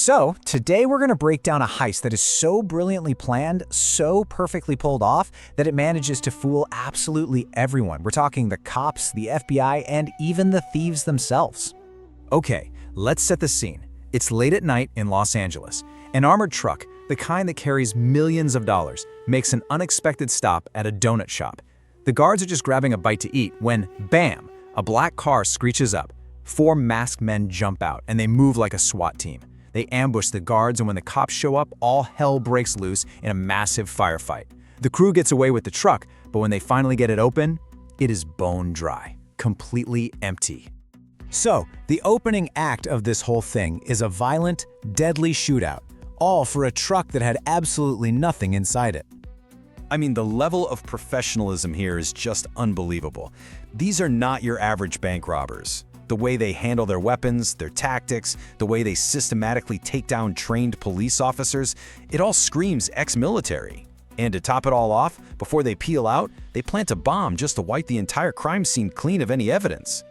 So, today we're going to break down a heist that is so brilliantly planned, so perfectly pulled off, that it manages to fool absolutely everyone. We're talking the cops, the FBI, and even the thieves themselves. Okay, let's set the scene. It's late at night in Los Angeles. An armored truck, the kind that carries millions of dollars, makes an unexpected stop at a donut shop. The guards are just grabbing a bite to eat when, bam, a black car screeches up. 4 masked men jump out, and they move like a SWAT team. They ambush the guards, and when the cops show up, all hell breaks loose in a massive firefight. The crew gets away with the truck, but when they finally get it open, it is bone dry, completely empty. So, the opening act of this whole thing is a violent, deadly shootout, all for a truck that had absolutely nothing inside it. I mean, the level of professionalism here is just unbelievable. These are not your average bank robbers. The way they handle their weapons, their tactics, the way they systematically take down trained police officers, it all screams ex-military. And to top it all off, before they peel out, they plant a bomb just to wipe the entire crime scene clean of any evidence.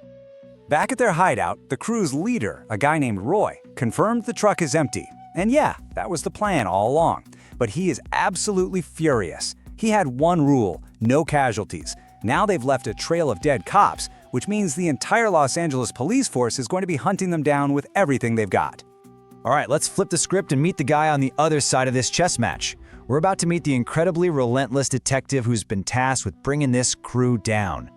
Back at their hideout, the crew's leader, a guy named Roy, confirmed the truck is empty. And yeah, that was the plan all along. But he is absolutely furious. He had one rule: no casualties. Now they've left a trail of dead cops, which means the entire Los Angeles police force is going to be hunting them down with everything they've got. All right, let's flip the script and meet the guy on the other side of this chess match. We're about to meet the incredibly relentless detective who's been tasked with bringing this crew down.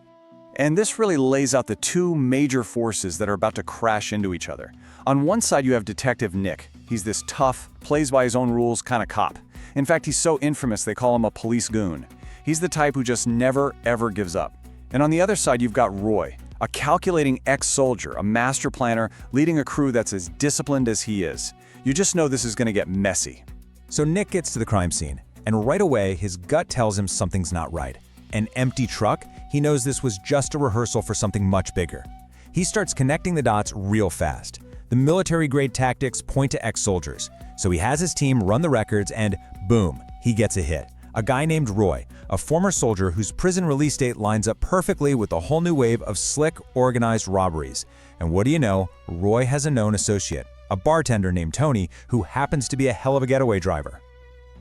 And this really lays out the 2 major forces that are about to crash into each other. On one side, you have Detective Nick. He's this tough, plays by his own rules kind of cop. In fact, he's so infamous they call him a police goon. He's the type who just never, ever gives up. And on the other side, you've got Roy, a calculating ex-soldier, a master planner, leading a crew that's as disciplined as he is. You just know this is going to get messy. So Nick gets to the crime scene, and right away, his gut tells him something's not right. An empty truck? He knows this was just a rehearsal for something much bigger. He starts connecting the dots real fast. The military-grade tactics point to ex-soldiers. So he has his team run the records and boom, he gets a hit. A guy named Roy, a former soldier whose prison release date lines up perfectly with a whole new wave of slick, organized robberies. And what do you know, Roy has a known associate, a bartender named Tony, who happens to be a hell of a getaway driver.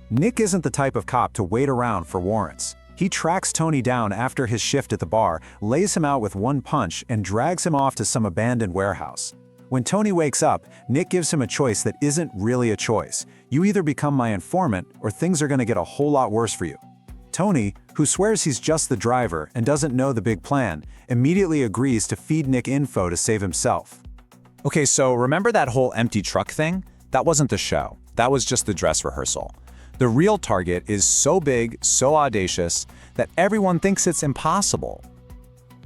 Nick isn't the type of cop to wait around for warrants. He tracks Tony down after his shift at the bar, lays him out with one punch, and drags him off to some abandoned warehouse. When Tony wakes up, Nick gives him a choice that isn't really a choice. You either become my informant, or things are going to get a whole lot worse for you. Tony, who swears he's just the driver and doesn't know the big plan, immediately agrees to feed Nick info to save himself. Okay, so remember that whole empty truck thing? That wasn't the show. That was just the dress rehearsal. The real target is so big, so audacious, that everyone thinks it's impossible.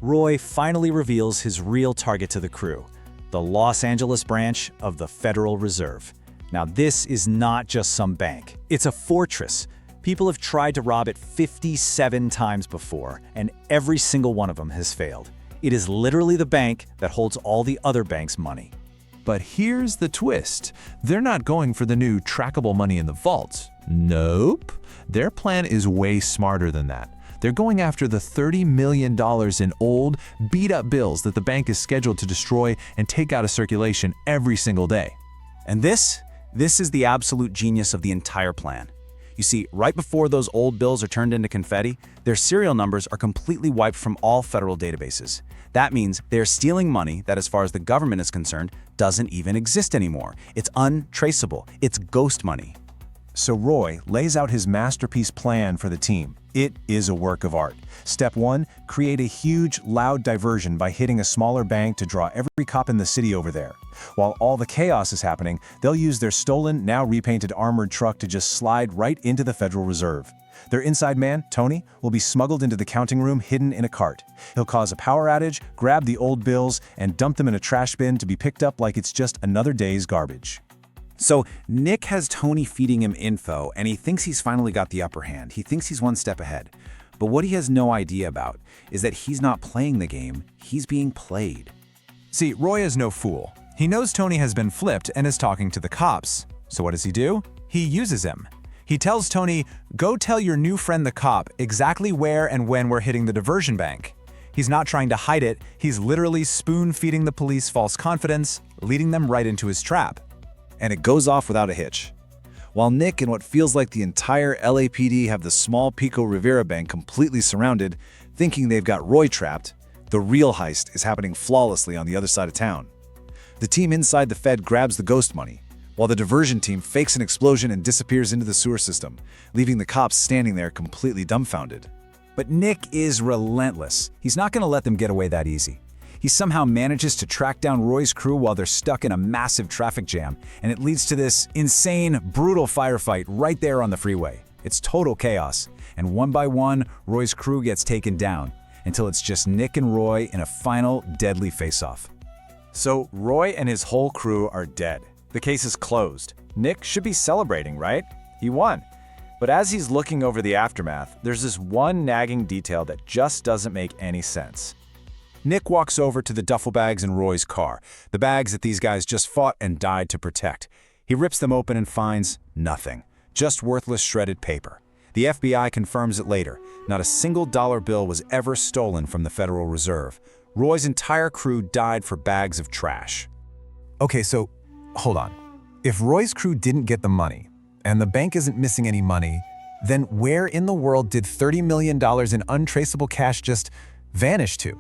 Roy finally reveals his real target to the crew, the Los Angeles branch of the Federal Reserve. Now, this is not just some bank. It's a fortress. People have tried to rob it 57 times before, and every single one of them has failed. It is literally the bank that holds all the other banks' money. But here's the twist. They're not going for the new trackable money in the vault. Nope. Their plan is way smarter than that. They're going after the $30 million in old, beat-up bills that the bank is scheduled to destroy and take out of circulation every single day. And this is the absolute genius of the entire plan. You see, right before those old bills are turned into confetti, their serial numbers are completely wiped from all federal databases. That means they're stealing money that, as far as the government is concerned, doesn't even exist anymore. It's untraceable. It's ghost money. So Roy lays out his masterpiece plan for the team. It is a work of art. Step 1, create a huge, loud diversion by hitting a smaller bank to draw every cop in the city over there. While all the chaos is happening, they'll use their stolen, now repainted armored truck to just slide right into the Federal Reserve. Their inside man, Tony, will be smuggled into the counting room hidden in a cart. He'll cause a power outage, grab the old bills, and dump them in a trash bin to be picked up like it's just another day's garbage. So Nick has Tony feeding him info, and he thinks he's finally got the upper hand. He thinks he's one step ahead. But what he has no idea about is that he's not playing the game, he's being played. See, Roy is no fool. He knows Tony has been flipped and is talking to the cops. So what does he do? He uses him. He tells Tony, go tell your new friend the cop exactly where and when we're hitting the diversion bank. He's not trying to hide it, he's literally spoon-feeding the police false confidence, leading them right into his trap. and it goes off without a hitch. While Nick and what feels like the entire LAPD have the small Pico Rivera bank completely surrounded, thinking they've got Roy trapped, the real heist is happening flawlessly on the other side of town. The team inside the Fed grabs the ghost money, while the diversion team fakes an explosion and disappears into the sewer system, leaving the cops standing there completely dumbfounded. But Nick is relentless. He's not going to let them get away that easy. He somehow manages to track down Roy's crew while they're stuck in a massive traffic jam, and it leads to this insane, brutal firefight right there on the freeway. It's total chaos, and one by one, Roy's crew gets taken down, until it's just Nick and Roy in a final, deadly face-off. So Roy and his whole crew are dead. The case is closed. Nick should be celebrating, right? He won. But as he's looking over the aftermath, there's this one nagging detail that just doesn't make any sense. Nick walks over to the duffel bags in Roy's car, the bags that these guys just fought and died to protect. He rips them open and finds nothing, just worthless shredded paper. The FBI confirms it later. Not a single dollar bill was ever stolen from the Federal Reserve. Roy's entire crew died for bags of trash. Okay, so hold on. If Roy's crew didn't get the money, and the bank isn't missing any money, then where in the world did $30 million in untraceable cash just vanish to?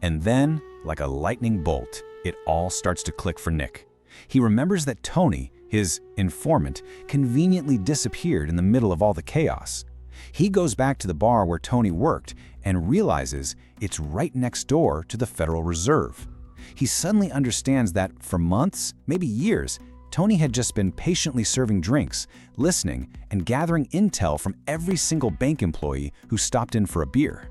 And then, like a lightning bolt, it all starts to click for Nick. He remembers that Tony, his informant, conveniently disappeared in the middle of all the chaos. He goes back to the bar where Tony worked and realizes it's right next door to the Federal Reserve. He suddenly understands that for months, maybe years, Tony had just been patiently serving drinks, listening, and gathering intel from every single bank employee who stopped in for a beer.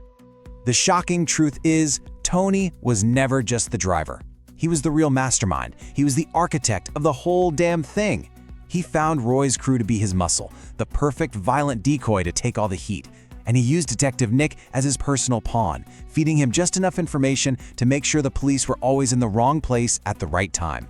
The shocking truth is, Tony was never just the driver. He was the real mastermind. He was the architect of the whole damn thing. He found Roy's crew to be his muscle, the perfect violent decoy to take all the heat. And he used Detective Nick as his personal pawn, feeding him just enough information to make sure the police were always in the wrong place at the right time.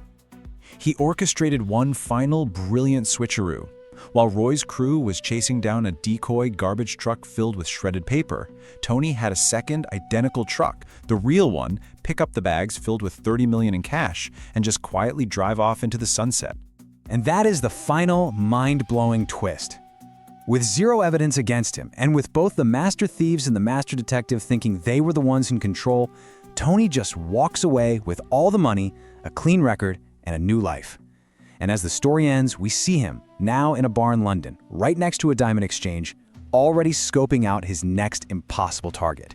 He orchestrated one final brilliant switcheroo. While Roy's crew was chasing down a decoy garbage truck filled with shredded paper, Tony had a second identical truck, the real one, pick up the bags filled with $30 million in cash and just quietly drive off into the sunset. And that is the final mind-blowing twist. With zero evidence against him, and with both the master thieves and the master detective thinking they were the ones in control, Tony just walks away with all the money, a clean record, and a new life. And as the story ends, we see him, now in a bar in London, right next to a diamond exchange, already scoping out his next impossible target.